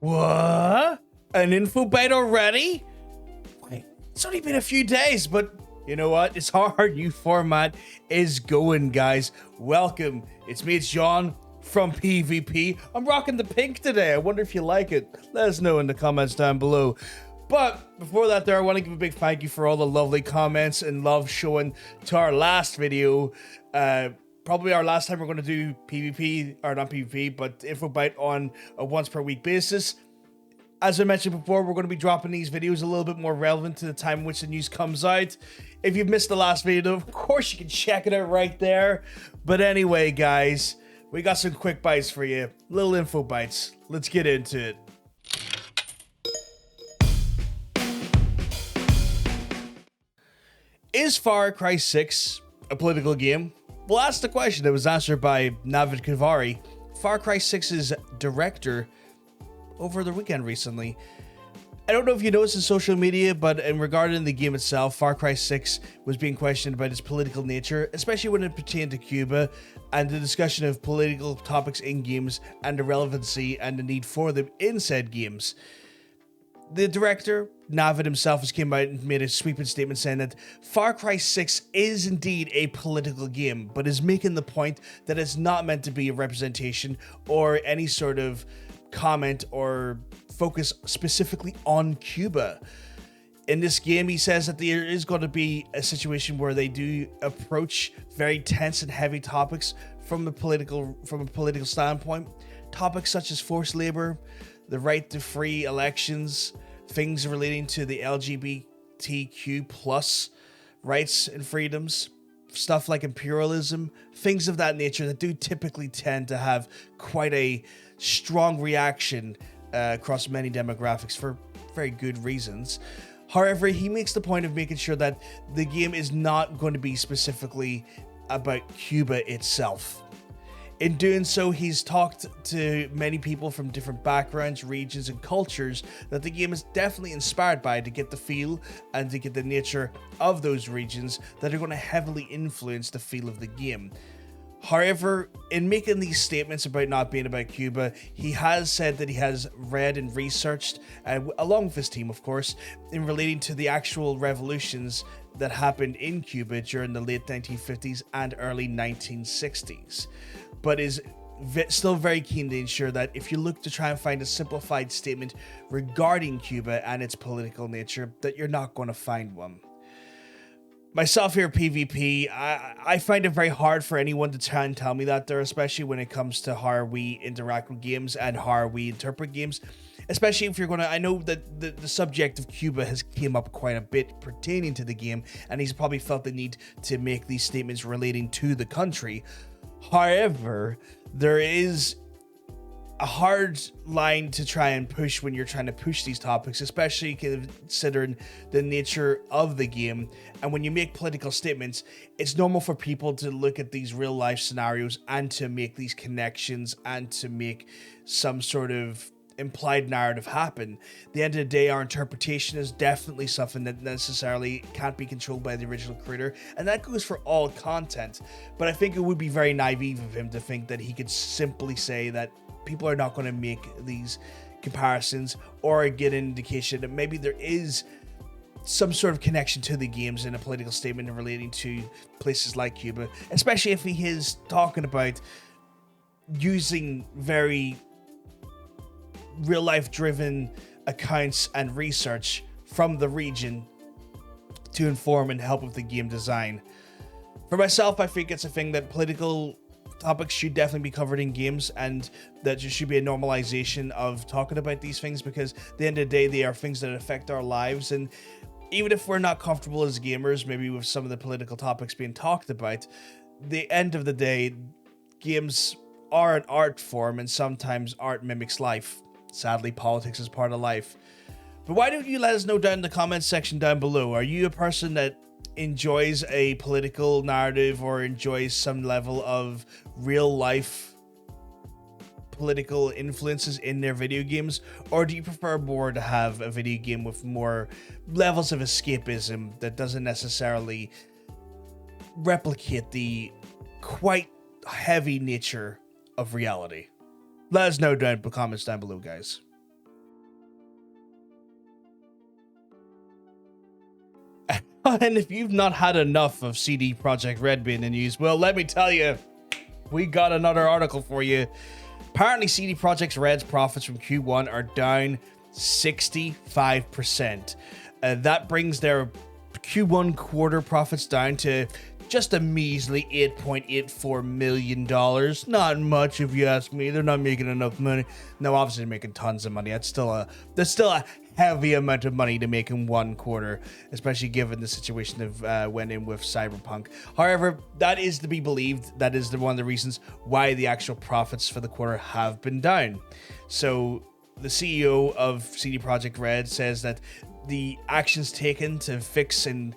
What? An Infobyte already? Wait, it's only been a few days, but you know what? It's our new format is going, guys. Welcome. It's me, it's John from PvP. I'm rocking the pink today. I wonder if you like it. Let us know in the comments down below. But before that I want to give a big thank you for all the lovely comments and love showing to our last video. Probably our last time we're going to do PvP, or not PvP, but Infobyte on a once per week basis. As I mentioned before, we're going to be dropping these videos a little bit more relevant to the time in which the news comes out. If you've missed the last video, of course you can check it out right there. But anyway, guys, we got some quick bites for you. Little info bites. Let's get into it. Is Far Cry 6 a political game? Well, that's the question that was answered by Navid Kavari, Far Cry 6's director, over the weekend recently. I don't know if you noticed in social media, but in regarding the game itself, Far Cry 6 was being questioned about its political nature, especially when it pertained to Cuba and the discussion of political topics in games and the relevancy and the need for them in said games. The director, Navid himself, has came out and made a sweeping statement saying that Far Cry 6 is indeed a political game, but is making the point that it's not meant to be a representation or any sort of comment or focus specifically on Cuba. In this game, he says that there is going to be a situation where they do approach very tense and heavy topics from a political standpoint. Topics such as forced labor, the right to free elections, things relating to the LGBTQ plus rights and freedoms, stuff like imperialism, things of that nature that do typically tend to have quite a strong reaction across many demographics for very good reasons. However, he makes the point of making sure that the game is not going to be specifically about Cuba itself. In doing so, he's talked to many people from different backgrounds, regions, and cultures that the game is definitely inspired by to get the feel and to get the nature of those regions that are going to heavily influence the feel of the game. However, in making these statements about not being about Cuba, he has said that he has read and researched, along with his team of course, in relating to the actual revolutions that happened in Cuba during the late 1950s and early 1960s. But is still very keen to ensure that if you look to try and find a simplified statement regarding Cuba and its political nature, that you're not going to find one. Myself here at PvP, I find it very hard for anyone to try and tell me that there, especially when it comes to how we interact with games and how we interpret games. Especially if you're going to, I know that the subject of Cuba has came up quite a bit pertaining to the game, and he's probably felt the need to make these statements relating to the country. However, there is a hard line to try and push when you're trying to push these topics, especially considering the nature of the game. And when you make political statements, it's normal for people to look at these real life scenarios and to make these connections and to make some sort of implied narrative happen. At the end of the day, our interpretation is definitely something that necessarily can't be controlled by the original creator, and that goes for all content. But I think it would be very naive of him to think that he could simply say that people are not going to make these comparisons or get an indication that maybe there is some sort of connection to the games in a political statement relating to places like Cuba, especially if he is talking about using very real life driven accounts and research from the region to inform and help with the game design. For myself, I think it's a thing that political topics should definitely be covered in games, and that there should be a normalization of talking about these things, because at the end of the day, they are things that affect our lives. And even if we're not comfortable as gamers, maybe with some of the political topics being talked about, the end of the day, games are an art form, and sometimes art mimics life. Sadly, politics is part of life. But why don't you let us know down in the comments section down below? Are you a person that enjoys a political narrative or enjoys some level of real life political influences in their video games? Or do you prefer more to have a video game with more levels of escapism that doesn't necessarily replicate the quite heavy nature of reality? Let us know down in the comments down below, guys. And if you've not had enough of CD Projekt Red being in news, well, let me tell you, we got another article for you. Apparently, CD Projekt Red's profits from Q1 are down 65%. That brings their Q1 quarter profits down to just a measly $8.84 million. Not much, if you ask me. They're not making enough money. No, obviously they're making tons of money. That's still a heavy amount of money to make in one quarter, especially given the situation that went in with Cyberpunk. However, that is to be believed. That is one of the reasons why the actual profits for the quarter have been down. So the CEO of CD Projekt Red says that the actions taken to fix and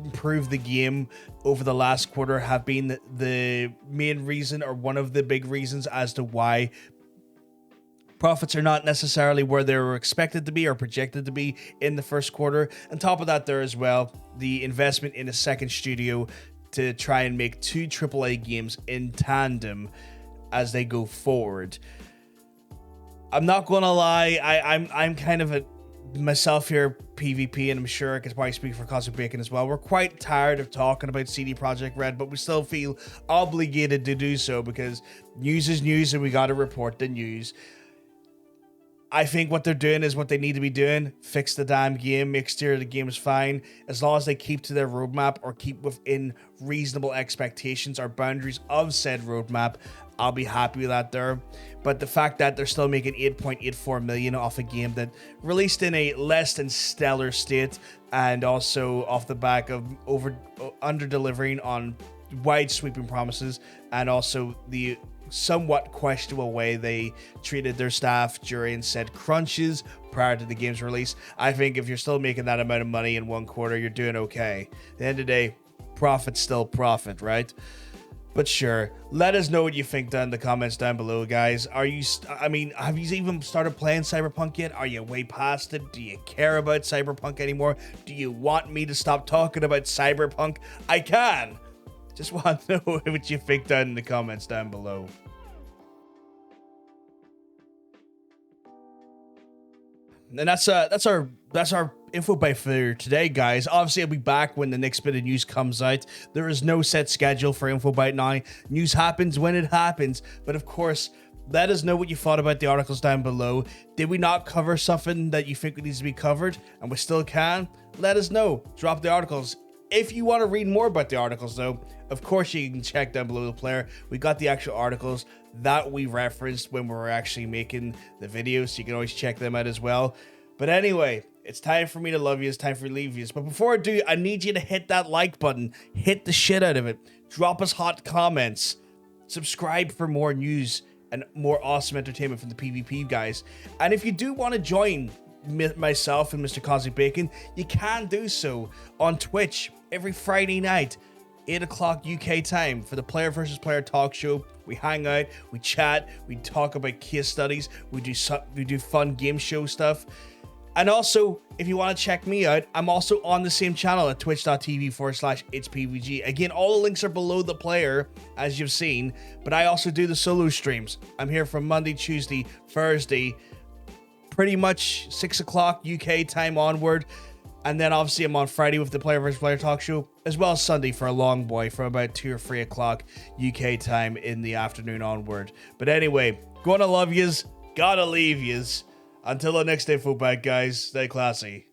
improve the game over the last quarter have been the main reason, or one of the big reasons, as to why profits are not necessarily where they were expected to be or projected to be in the first quarter. On top of that, there as well, the investment in a second studio to try and make 2 AAA games in tandem as they go forward. I'm not gonna lie, I'm kind of myself here, PvP, and I'm sure I could probably speak for Cosmic Bacon as well. We're quite tired of talking about CD Projekt Red, but we still feel obligated to do so because news is news and we gotta report the news. I think what they're doing is what they need to be doing. Fix the damn game, make sure the game is fine. As long as they keep to their roadmap or keep within reasonable expectations or boundaries of said roadmap, I'll be happy with that there. But the fact that they're still making $8.84 million off a game that released in a less than stellar state, and also off the back of under delivering on wide sweeping promises, and also the somewhat questionable way they treated their staff during said crunches prior to the game's release. I think if you're still making that amount of money in one quarter, you're doing okay. At the end of the day, profit's still profit, right? But sure, let us know what you think down in the comments down below, guys. Have you even started playing Cyberpunk yet? Are you way past it? Do you care about Cyberpunk anymore? Do you want me to stop talking about Cyberpunk? I can. Just want to know what you think down in the comments down below. And that's our Infobyte for today, guys. Obviously, I'll be back when the next bit of news comes out. There is no set schedule for Infobyte now. News happens when it happens. But of course, let us know what you thought about the articles down below. Did we not cover something that you think needs to be covered and we still can? Let us know. Drop the articles. If you want to read more about the articles, though, of course you can check down below the player. We got the actual articles that we referenced when we were actually making the videos, so you can always check them out as well. But anyway, it's time for me to love you. It's time for me to leave you. But before I do, I need you to hit that like button. Hit the shit out of it. Drop us hot comments. Subscribe for more news and more awesome entertainment from the PvP guys. And if you do want to join myself and Mr. Cosmic Bacon, you can do so on Twitch every Friday night, 8 o'clock UK time, for the player versus player talk show. We hang out, we chat, we talk about case studies, we do fun game show stuff. And also, if you want to check me out, I'm also on the same channel at twitch.tv/itspvg. Again, all the links are below the player, as you've seen, but I also do the solo streams. I'm here from Monday, Tuesday, Thursday, pretty much 6 o'clock UK time onward. And then obviously I'm on Friday with the player versus player talk show, as well as Sunday for a long boy from about 2 or 3 o'clock UK time in the afternoon onward. But anyway, gonna love yous, gotta leave yous. Until the next Infobyte, guys, stay classy.